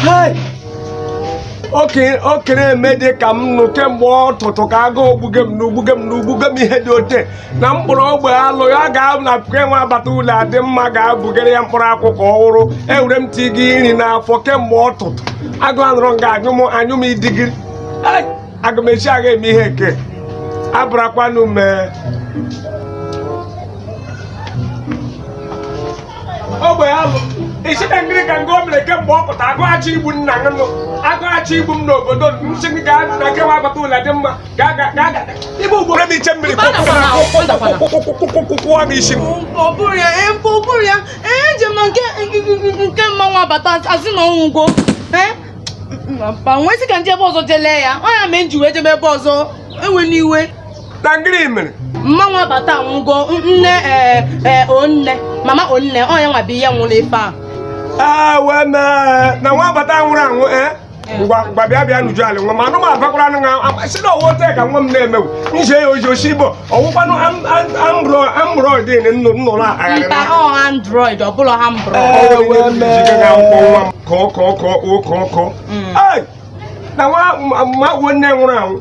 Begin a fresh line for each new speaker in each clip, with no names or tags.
Hey! Okay, mede kam no kembo toto ka ga ogbugem ihe dị ote na mkpụrụ ogbe alụ ya ga na kwenwa abata ụlọ adị mma ga-abụgere ya mkpụrụ akwụkwọ ọhụrụ ewere m ti gị nri n'afọ kemgbe ọtụtụ agụ anụrụ nga anyụ m idigiri aga m echi aga eme ihe ke abụrakwanụ mee ogbe alụ isite ngiri ka ngo mere kemgbe ọ pụta agụghachi igbu nna m agụghachi igbu m n'obodo nsị gị gaa na kewa agbata ụlọ dị mma ibe ugboro m iche mmiri kwụkwụwa m isi
ọ bụrụ ya eje m nke mmanwụ abata asị na ọnwụgo nwesị ka ndị ebe ọzọ jelee ya ọ ya mee nji wee jebe ebe ọzọ enwe n'iwe
na ngiri mere
mmanwụ abata anwụgo nne onne mama onne ọ ya nwa bụ ihe nwụrụ ife a
wee mee na nwa abata nwụrụ anwụ gwa bịa n'uju ala nwa ma anụ m abakwara anụ ha si na ọwụ ote ka nwa m na-emewu nje ya oji oshi igbo ọwụkwanụ android nnụrụ
android ọ bụla ha
na nwa nne nwụrụ anwụ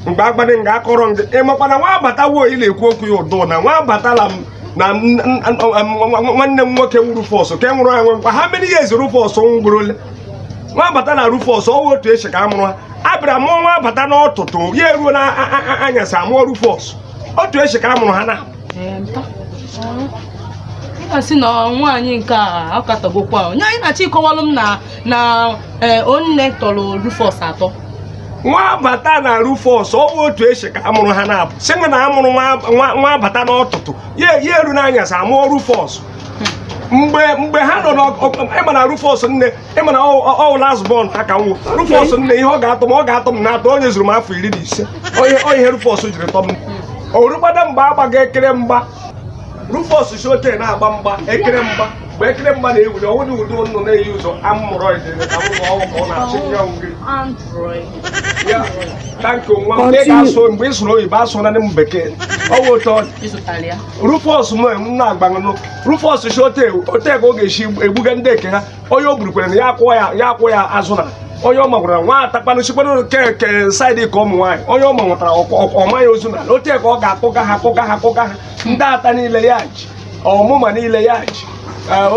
mgbe agbadị nga akọrọ ndị ịmakwa na nwa abatawo ile ekwu okwu ya ụdụ na nwa abatala m na nwanne m nwoke nwụrụ fọsụ ke nwụrụ anwụ nkwa ha mere ihe ezi Rufọs ngwurole nwa abata na Rufọs ọwụ otu echi ka a mụrụ ha abịara mụọ nwa abata n'ọtụtụ ya eruo na anyasị amụọ Rufọs otu echi ka a mụrụ ha na
asị na nwaanyị nke a akatagokwa onye anyị na-achọ ịkọwalụ m na onne tọrọ Rufọs atọ
nwa abata na Rufọs ọwụ otu echi ka a mụrụ ha na-abụ sị na a mụrụ nwa abata n'ọtụtụ ya eru n'anyasị amụọ Rufọs mgbe ha nọ ịma na Rufọs nne ịma na ọ last born ha ka nwụ Rufọs nne ihe ọ ga-atọ m na-atọ onye zuru m afọ 15 onye ihe Rufọs jiri tọ m orugbada mgbe agbaga ekere mgba Rufọs shote na-agba mgba ekere mgba mgbe ekere mgba na-ewuli ọnwụdị ụdị nnụ na-eyi ụzọ amụrọid tanki nwa ga-asụ mgbe ị sụrụ oyibo asụ na m bekee ọwụ ụtọ Rufọs m na-agbanụ Rufọs shote ote ka ọ ga-esi egbuga ndị eke ha onye o burukwere na ya akwụ ya azụ na onye ọma gwara nwa atakpanụ chikwanụ ke saịdị ka ụmụ nwaanyị onye ọma nwetara ọma ya ozu na ote ka ọ ga-akpụga ha ndị ata niile ya ji ọmụma niile ya ji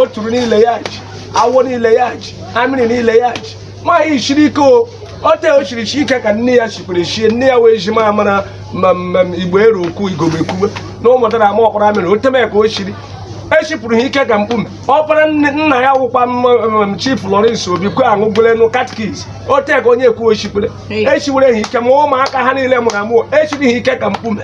oturu niile ya ji awọ niile ya ji amịrị niile ya ji nwaanyị shiri ike ote o chiri chi ike ka nne ya chikwere chie nne ya wee ji ma amara igbo eru okwu igogbe ekwugbe na ụmụtara ama ọkpara amịrị oteme ka o chiri echipụrụ ha ike ka mkpume ọkpara nna ya wụkwa Chief Lawrence Obi kwe aṅụgwelenu katkis ote ka onye ekwu ochikwere echiwere ha ike ma ụmụaka ha niile mụrụ amụ echiri ha ike ka mkpume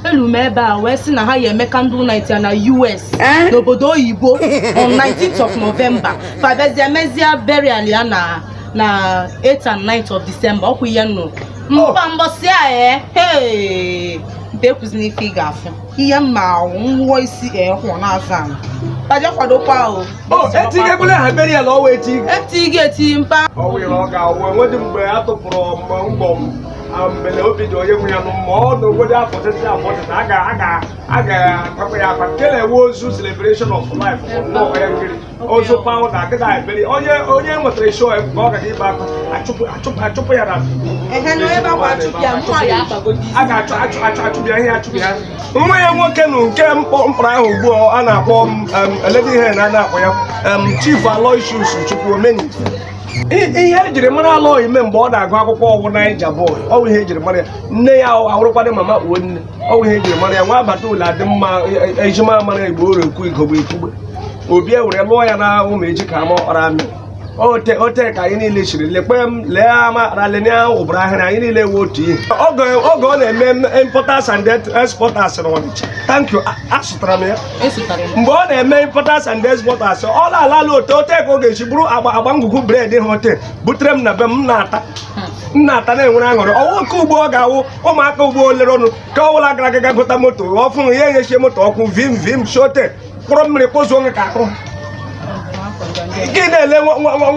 elu m ebe a wee sị na ha ya eme candle night ya na US n'obodo oyibo on 19th of November fabezie emezie burial ya na 8th and 9th of December ọkwa ihe nụ mbọsị a mpe kwụzi n'ife ị ga-afụ ihe mma nwụọ isi hụ na-asa taja kwadokwa
etinyegwele ha burial ọwa
eti mpa
ọ ga-awụ enwedị mgbe a tụpụrụ mgbọ mbele obi dị onye nwe ya ma ọ n'obodo afọtịtị a ga-akpakwa ya akpa kelewe ozu celebration of life ozu pawụda akịda ebere onye nwetara show ka ọ gaga ịgba akpa achụpụ ya na a ga-achụpụ ya ihe achụpụ ya nwa ya nwoke nụ nke mkpọrọ ahụ ugbu a na-akpọ Lady na na-akpọ ya Chief Aloysius Chukwu Omenife ihe ejiri mara ala ime mgbe ọ na-agụ akwụkwọ ọwụ Naija boy ọwụ ihe ejiri mara ya nne ya ahụrụkwadị mama kpuo nne ọwụ ihe ejiri mara ya nwa abata ụlọ adị mma ejima mara igbo oro ekwu igogbe ekwugbe obi ewere lụọ ya na ụmụ eji ka ama ọkpara amị ote ka anyị niile chiri lekpe m lee ama ralenia ụbụrụ ahịrị anyị niile we otu ihe oge ọ na-eme importers and exporters n'Ọnịcha thank you asụtara m ya mgbe ọ na-eme importers and exporters ọ na-alala ote ka ọ ga-esi bụrụ agba ngwugwu bred ha ote butere m na be m na-ata na-enwere aṅụrị ọwụ nke ugbo ọ ga-awụ ụmụaka ugbo lere ọnụ ka ọ wụla gara aga gota moto ọfụrụ ya eghechie moto ọkụ vim shote kpụrụ mmiri kpozuo nwe ka ahụ Gị na-ele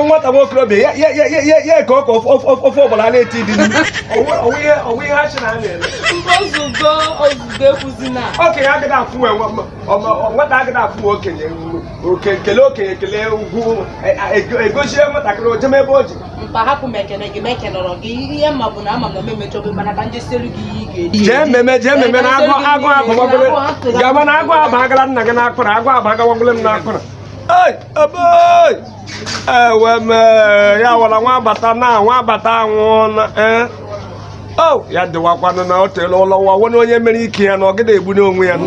nwata nwokorobịa ya ka ọkọ ofe ọgbara na-eti dị ọwụ ihe ha chi na na-ele.
Ozugbo ekwuzina.
Okenye agaghị afụ nwata agaghị afụ okenye kele okenye kele ugwu egozie nwatakịrị ojem ebe o ji.
Mpa hapụ m ekene gị mekenọrọ gị ihe mma bụ na ama m na mmemechọbe mana ka njesielu gị ihe ị ga-eri.
Jee mmemme na agụ abagwagole gaba na agụ abagala nna gị n'akpụrụ agụ abagawagole m n'akpụrụ. Ewe ya wara nwa agbata anwụ na ya dịwakwanụ na o teela ụlọ ụwa nwere onye mere ike ya na ọ gịda egbu n'onwe ya.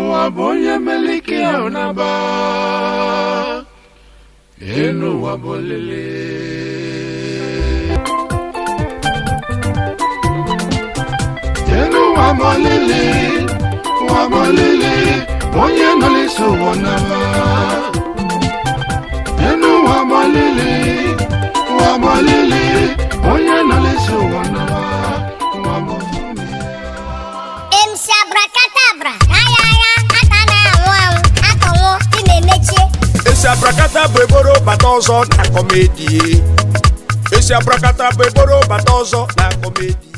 Onye nọ n'isi ụwa n'aba enu ụwa gbalili onye nọ n'isi ụwa n'aba ụwa mọfụmi
MC Abracadabra ayaya aka na-anwụ anwụ akọnwụ dị na-emechie.
esi abrakata bụ eboro bata ọzọ na kọmedi. Esi abrakata bụ eboro bata ọzọ na kọmedi.